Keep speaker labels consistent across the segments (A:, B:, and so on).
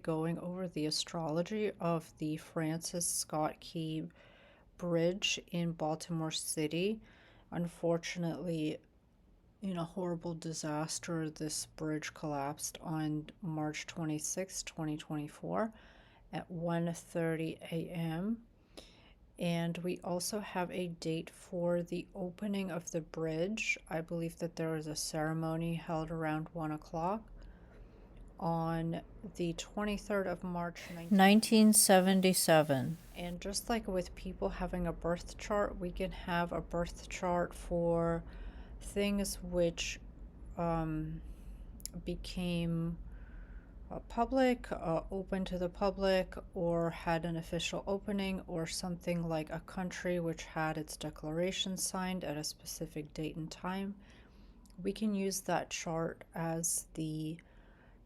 A: Going over the astrology of the Francis Scott Key Bridge in Baltimore City. Unfortunately, in a horrible disaster, this bridge collapsed on March 26, 2024 at 1:30 a.m. And we also have a date for the opening of the bridge. I believe that there was a ceremony held around 1 o'clock on the 23rd of March, 1977. And just like with people having a birth chart, we can have a birth chart for things which became open to the public, or had an official opening, or something like a country which had its declaration signed at a specific date and time. We can use that chart as the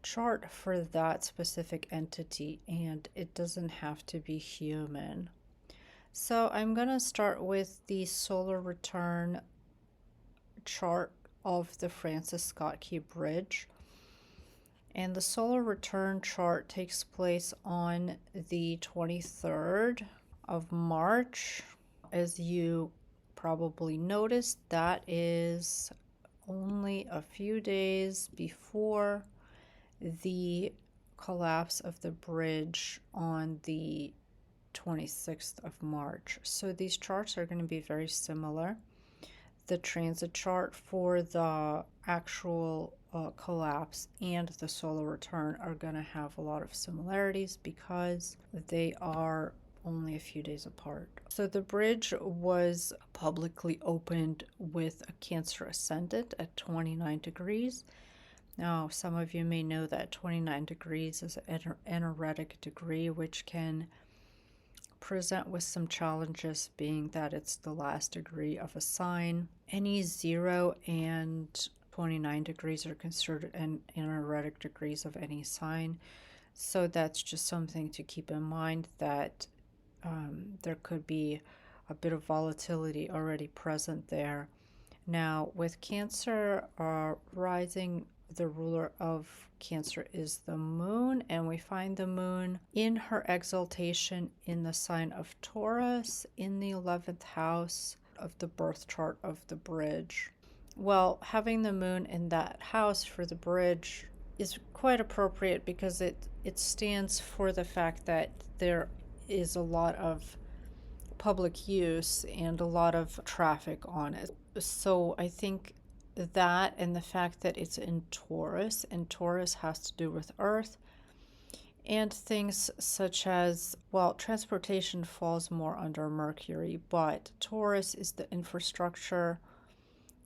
A: chart for that specific entity, and it doesn't have to be human. So I'm going to start with the solar return chart of the Francis Scott Key Bridge. And the solar return chart takes place on the 23rd of March. As you probably noticed, that is only a few days before the collapse of the bridge on the 26th of March. So these charts are going to be very similar. The transit chart for the actual collapse and the solar return are going to have a lot of similarities because they are only a few days apart. So the bridge was publicly opened with a Cancer ascendant at 29 degrees. Now, some of you may know that 29 degrees is an anaretic degree, which can present with some challenges, being that it's the last degree of a sign. Any 0 and 29 degrees are considered anaretic degrees of any sign. So that's just something to keep in mind, that there could be a bit of volatility already present there. Now, with Cancer rising, the ruler of Cancer is the moon, and we find the moon in her exaltation in the sign of Taurus in the 11th house of the birth chart of the bridge. Well, having the moon in that house for the bridge is quite appropriate because it stands for the fact that there is a lot of public use and a lot of traffic on it. So I think that, and the fact that it's in Taurus, and Taurus has to do with Earth, and things such as, well, transportation falls more under Mercury, but Taurus is the infrastructure.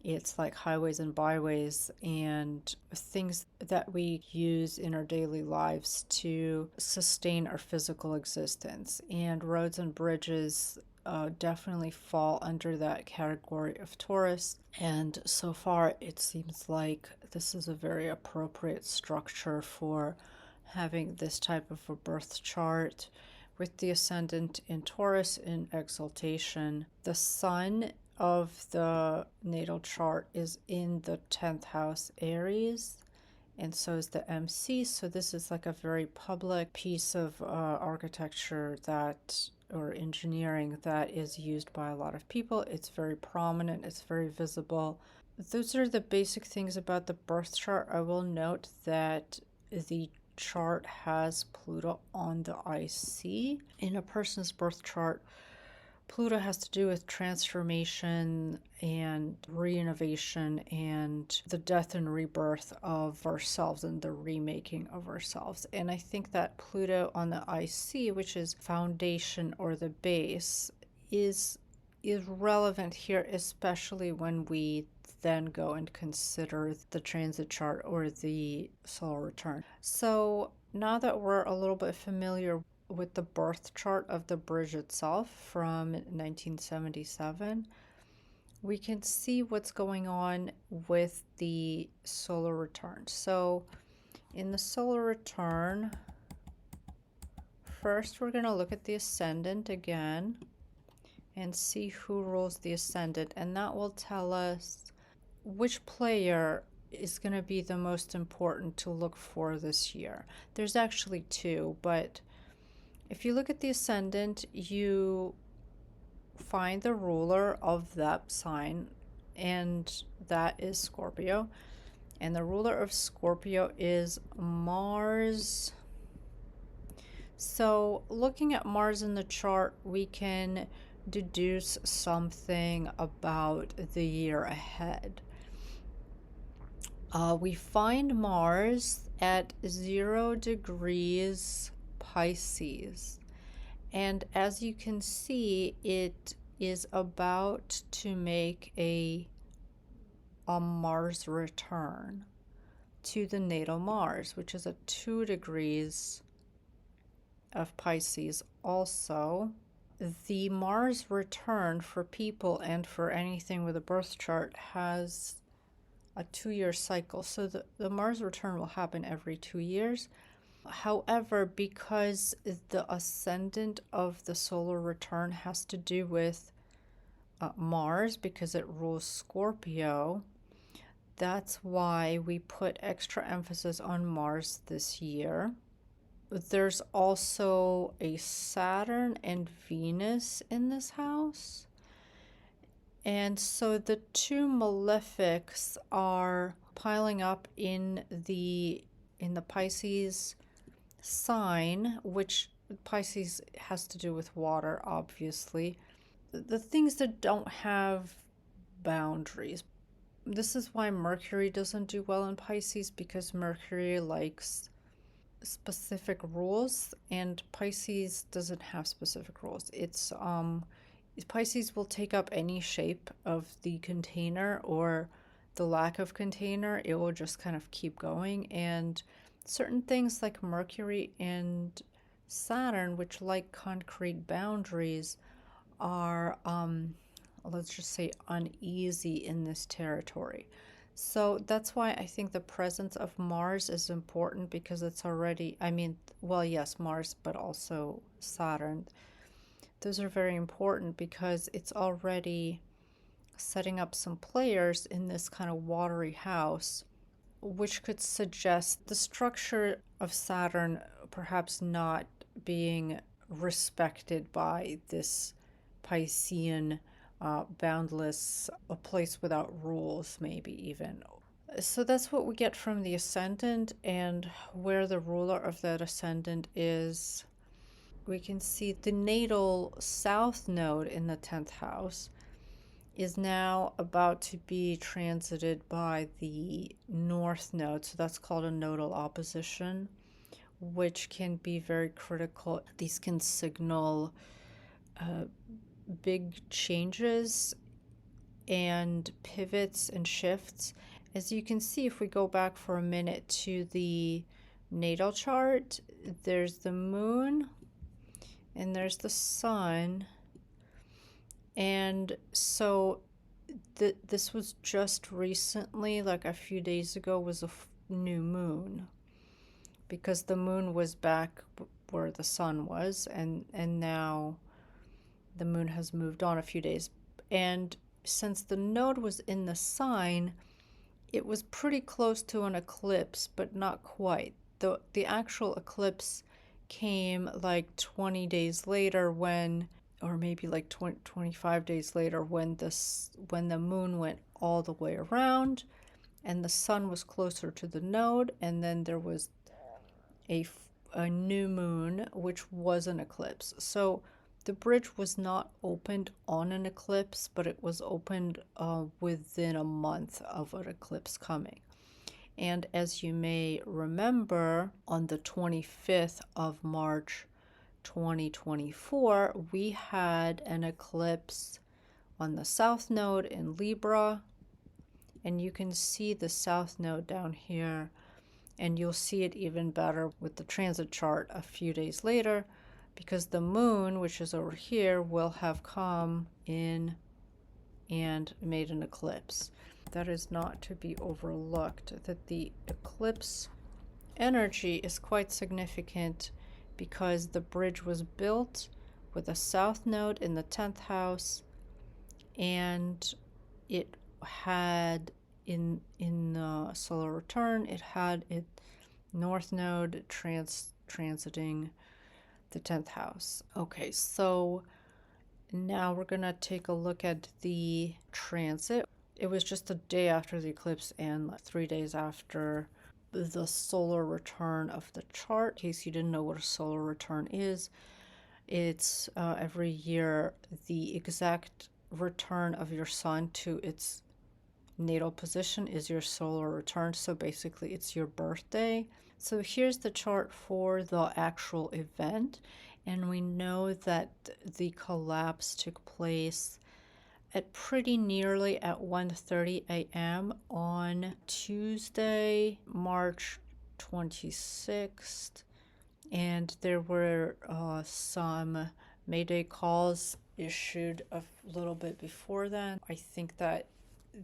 A: It's like highways and byways and things that we use in our daily lives to sustain our physical existence. And roads and bridges definitely fall under that category of Taurus. And so far, it seems like this is a very appropriate structure for having this type of a birth chart with the ascendant in Taurus in exaltation. The sun of the natal chart is in the 10th house Aries, and so is the MC. So this is like a very public piece of architecture that, or engineering, that is used by a lot of people. It's very prominent, it's very visible. Those are the basic things about the birth chart. I will note that the chart has Pluto on the IC. In a person's birth chart, Pluto has to do with transformation and reinnovation and the death and rebirth of ourselves and the remaking of ourselves. And I think that Pluto on the IC, which is foundation or the base, is relevant here, especially when we then go and consider the transit chart or the solar return. So now that we're a little bit familiar with the birth chart of the bridge itself from 1977, we can see what's going on with the solar return. So in the solar return, first we're going to look at the ascendant again and see who rules the ascendant, and that will tell us which player is going to be the most important to look for this year. There's actually two, but if you look at the ascendant, you find the ruler of that sign, and that is Scorpio. And the ruler of Scorpio is Mars. So, looking at Mars in the chart, we can deduce something about the year ahead. We find Mars at 0 degrees Pisces. And as you can see, it is about to make a Mars return to the natal Mars, which is at 2 degrees of Pisces also. The Mars return for people and for anything with a birth chart has a 2-year cycle. So the Mars return will happen every 2 years. However, because the ascendant of the solar return has to do with Mars, because it rules Scorpio, that's why we put extra emphasis on Mars this year. There's also a Saturn and Venus in this house. And so the two malefics are piling up in the Pisces sign, which Pisces has to do with water, obviously. The things that don't have boundaries. This is why Mercury doesn't do well in Pisces, because Mercury likes specific rules and Pisces doesn't have specific rules. It's Pisces will take up any shape of the container or the lack of container. It will just kind of keep going, and certain things like Mercury and Saturn, which like concrete boundaries, are let's just say uneasy in this territory. So that's why I think the presence of Mars is important, because it's already, I mean, well, yes, Mars, but also Saturn. Those are very important because it's already setting up some players in this kind of watery house, which could suggest the structure of Saturn perhaps not being respected by this Piscean boundless, a place without rules, maybe even. So that's what we get from the ascendant, and where the ruler of that ascendant is. We can see the natal south node in the 10th house is now about to be transited by the north node. So that's called a nodal opposition, which can be very critical. These can signal big changes and pivots and shifts. As you can see, if we go back for a minute to the natal chart, there's the moon and there's the sun. And so this was just recently, like a few days ago, was a new moon, because the moon was back where the sun was, and now the moon has moved on a few days. And since the node was in the sign, it was pretty close to an eclipse, but not quite. The actual eclipse came like 20 days later, when, or maybe like 25 days later, when the moon went all the way around and the sun was closer to the node, and then there was a new moon, which was an eclipse. So the bridge was not opened on an eclipse, but it was opened within a month of an eclipse coming. And as you may remember, on the 25th of March 2024, we had an eclipse on the south node in Libra. And you can see the south node down here, and you'll see it even better with the transit chart a few days later, because the moon, which is over here, will have come in and made an eclipse. That is not to be overlooked, that the eclipse energy is quite significant, because the bridge was built with a south node in the 10th house, and it had in solar return, it had it North Node transiting the 10th house. Okay, so now we're gonna take a look at the transit. It was just a day after the eclipse and 3 days after the solar return of the chart. In case you didn't know what a solar return is, it's every year the exact return of your sun to its natal position is your solar return. So basically, it's your birthday. So here's the chart for the actual event. And we know that the collapse took place at pretty nearly at 1:30 a.m. on Tuesday, March 26th. And there were some Mayday calls issued a little bit before then. I think that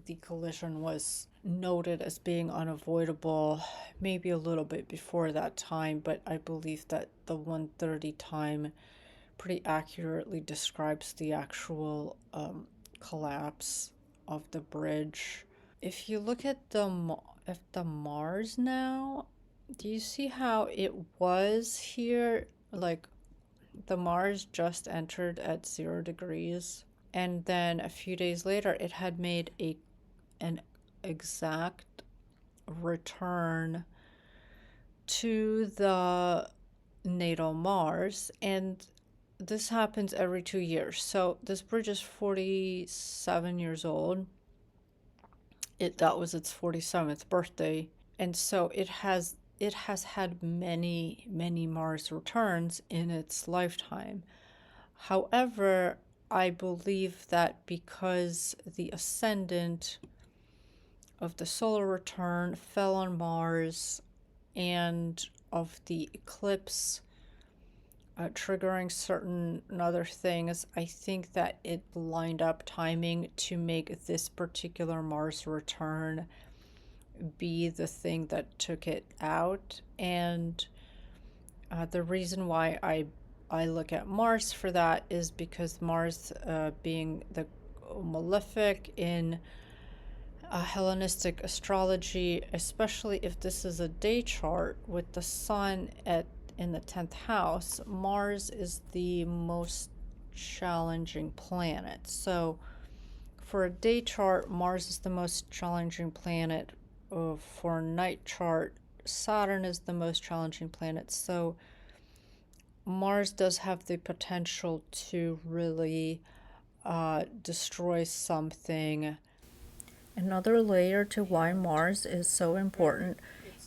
A: the collision was noted as being unavoidable maybe a little bit before that time, but I believe that the 1:30 time pretty accurately describes the actual collapse of the bridge. If you look at the Mars now, do you see how it was here? Like the Mars just entered at 0 degrees, and then a few days later it had made an exact return to the natal Mars, and this happens every 2 years. So this bridge is 47 years old. That was its 47th birthday, and so it has had many Mars returns in its lifetime. However, I believe that because the ascendant of the solar return fell on Mars and of the eclipse triggering certain other things, I think that it lined up timing to make this particular Mars return be the thing that took it out. And the reason why I look at Mars for that is because Mars, being the malefic in Hellenistic astrology, especially if this is a day chart with the sun in the 10th house, Mars is the most challenging planet. So for a day chart, Mars is the most challenging planet. For a night chart, Saturn is the most challenging planet. So Mars does have the potential to really destroy something. Another layer to why Mars is so important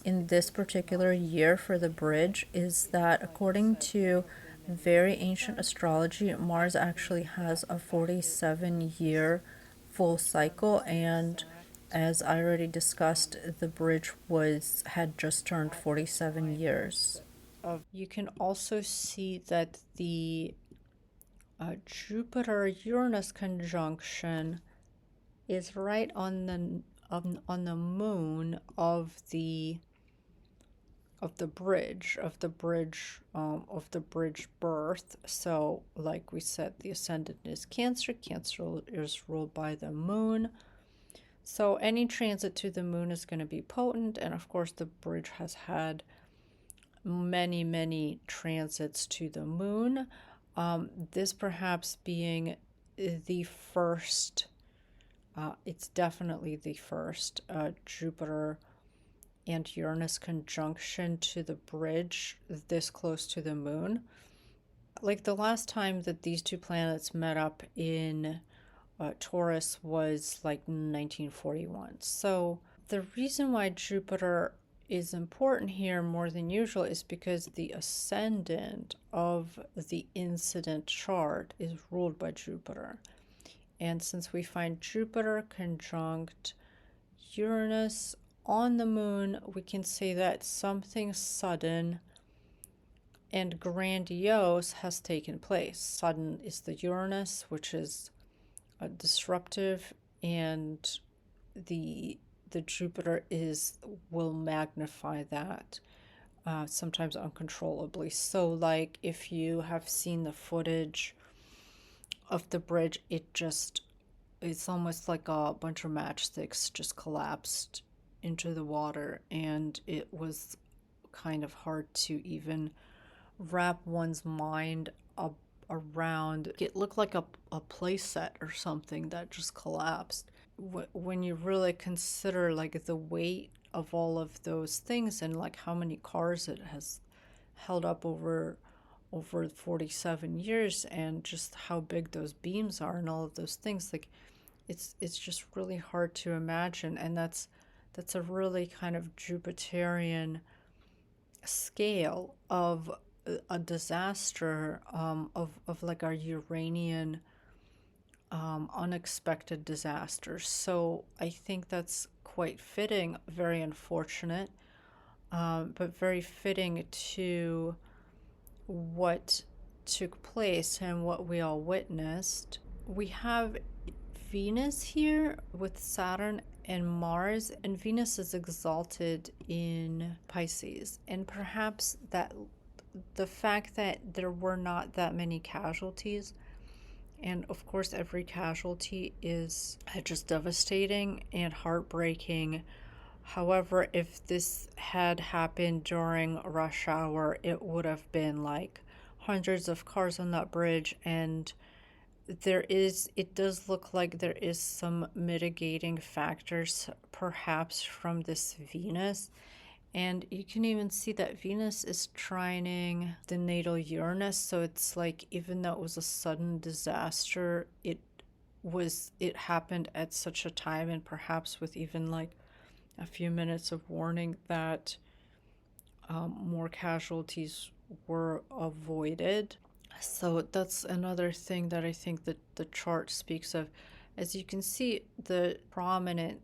A: in this particular year for the bridge is that according to very ancient astrology, Mars actually has a 47-year full cycle, and as I already discussed, the bridge had just turned 47 years. You can also see that the Jupiter-Uranus conjunction is right on the moon of the bridge birth. So like we said, the ascendant is Cancer is ruled by the moon, so any transit to the moon is going to be potent. And of course the bridge has had many transits to the moon, this perhaps being the first. It's definitely the first Jupiter and Uranus conjunction to the bridge this close to the moon. Like the last time that these two planets met up in Taurus was like 1941. So the reason why Jupiter is important here more than usual is because the ascendant of the incident chart is ruled by Jupiter. And since we find Jupiter conjunct Uranus on the moon, we can say that something sudden and grandiose has taken place. Sudden is the Uranus, which is disruptive, and the Jupiter will magnify that, sometimes uncontrollably. So like if you have seen the footage of the bridge, it just it's almost like a bunch of matchsticks just collapsed into the water, and it was kind of hard to even wrap one's mind up around. It looked like a play set or something that just collapsed. When you really consider like the weight of all of those things and like how many cars it has held up over 47 years, and just how big those beams are and all of those things, like it's just really hard to imagine. And that's a really kind of Jupiterian scale of a disaster, of like our Uranian unexpected disasters. So I think that's quite fitting, very unfortunate, but very fitting to what took place and what we all witnessed. We have Venus here with Saturn and Mars, and Venus is exalted in Pisces. And perhaps that the fact that there were not that many casualties, and of course, every casualty is just devastating and heartbreaking. However, if this had happened during rush hour, it would have been like hundreds of cars on that bridge. And it does look like there is some mitigating factors, perhaps from this Venus. And you can even see that Venus is trining the natal Uranus. So it's like, even though it was a sudden disaster, it happened at such a time, and perhaps with even like a few minutes of warning, that more casualties were avoided. So that's another thing that I think that the chart speaks of. As you can see, the prominent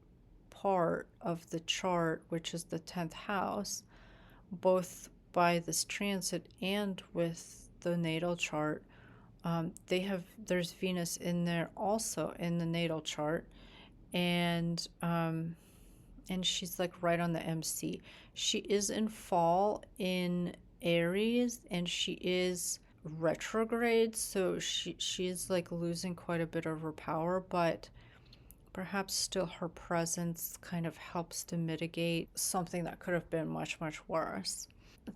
A: part of the chart, which is the 10th house, both by this transit and with the natal chart, there's Venus in there also in the natal chart, and she's like right on the MC. She is in fall in Aries, and she is retrograde, so she is like losing quite a bit of her power, but perhaps still her presence kind of helps to mitigate something that could have been much, much worse.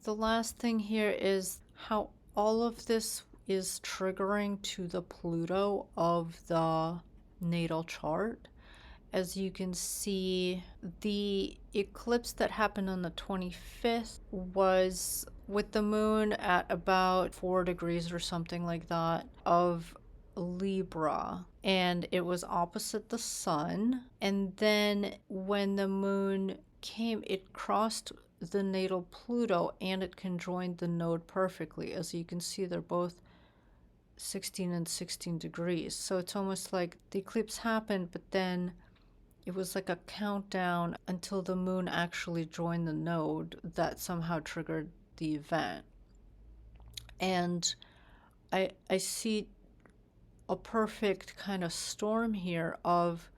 A: The last thing here is how all of this is triggering to the Pluto of the natal chart. As you can see, the eclipse that happened on the 25th was with the moon at about 4 degrees or something like that of Libra, and it was opposite the sun. And then when the moon came, it crossed the natal Pluto, and it conjoined the node perfectly. As you can see, they're both 16 and 16 degrees. So it's almost like the eclipse happened, but then it was like a countdown until the moon actually joined the node that somehow triggered the event. And I see a perfect kind of storm here of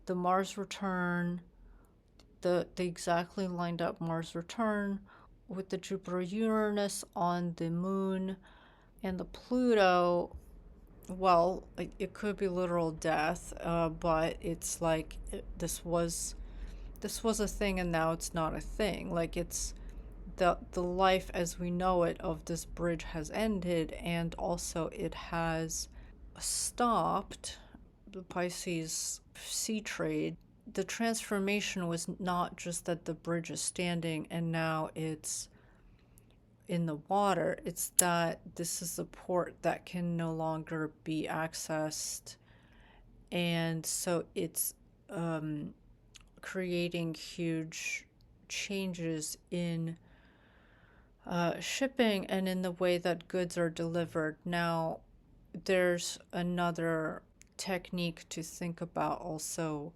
A: the Mars return, the exactly lined up Mars return with the Jupiter Uranus on the moon, and the Pluto. Well, it could be literal death, but it's like this was a thing, and now it's not a thing. Like, it's the life as we know it of this bridge has ended, and also it has stopped the Pisces sea trade. The transformation was not just that the bridge is standing and now it's in the water, it's that this is a port that can no longer be accessed. And so it's creating huge changes in shipping and in the way that goods are delivered. Now, there's another technique to think about also,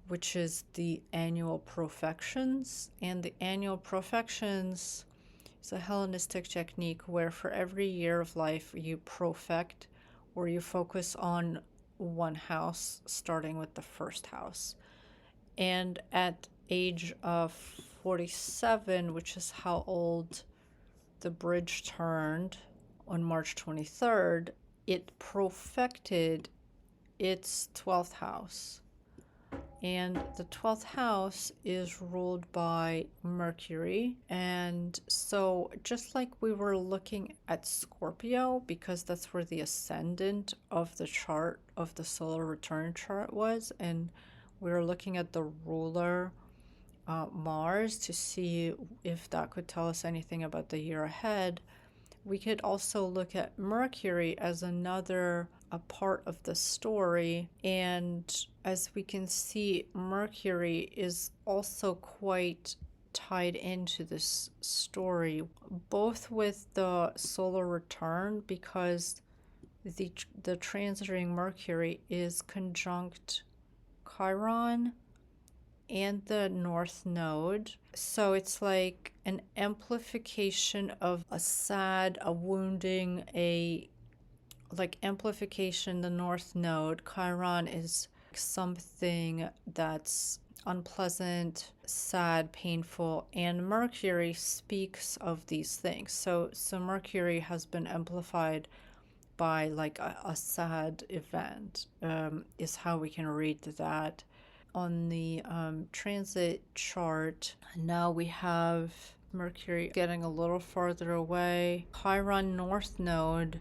A: which is the annual profections. And the annual profections is a Hellenistic technique where for every year of life you profect, or you focus on one house, starting with the first house. And at age of 47, which is how old the bridge turned on March 23rd, it profected it's 12th house. And the 12th house is ruled by Mercury. And so, just like we were looking at Scorpio, because that's where the ascendant of the chart, of the solar return chart was, and we were looking at the ruler, Mars, to see if that could tell us anything about the year ahead. We could also look at Mercury as another a part of the story, and as we can see, Mercury is also quite tied into this story, both with the solar return, because the transiting Mercury is conjunct Chiron and the North Node. So it's like an amplification of a sad, a wounding, a like amplification. The North Node, Chiron, is something that's unpleasant, sad, painful, and Mercury speaks of these things. So Mercury has been amplified by like a sad event, is how we can read that. On the transit chart, now we have Mercury getting a little farther away. Chiron North Node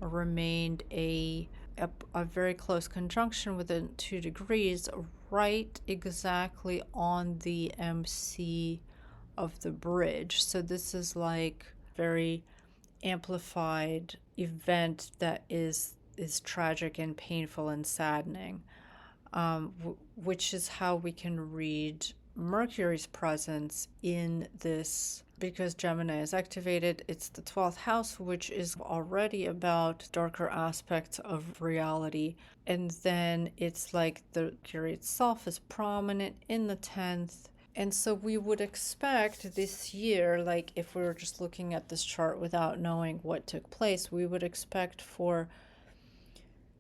A: remained a very close conjunction within 2 degrees, right exactly on the MC of the bridge. So this is like very amplified event that is tragic and painful and saddening, which is how we can read Mercury's presence in this. Because Gemini is activated, it's the 12th house, which is already about darker aspects of reality. And then it's like the Mercury itself is prominent in the 10th. And so we would expect this year, like if we were just looking at this chart without knowing what took place, we would expect for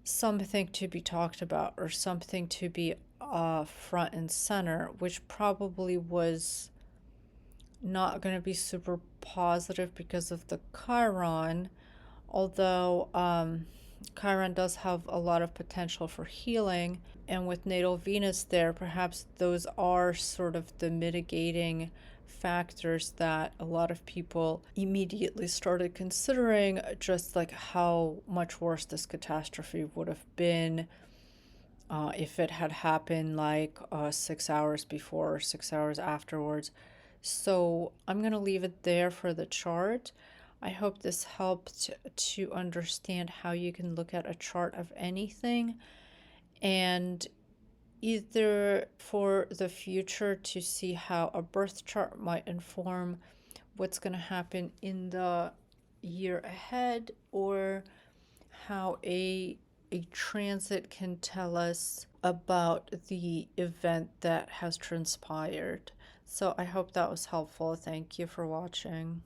A: something to be talked about or something to be front and center, which probably was not going to be super positive because of the Chiron, although Chiron does have a lot of potential for healing. And with natal Venus there, perhaps those are sort of the mitigating factors that a lot of people immediately started considering, just like how much worse this catastrophe would have been if it had happened like 6 hours before or 6 hours afterwards. So I'm going to leave it there for the chart. I hope this helped to understand how you can look at a chart of anything, and either for the future to see how a birth chart might inform what's going to happen in the year ahead, or how a transit can tell us about the event that has transpired. So I hope that was helpful. Thank you for watching.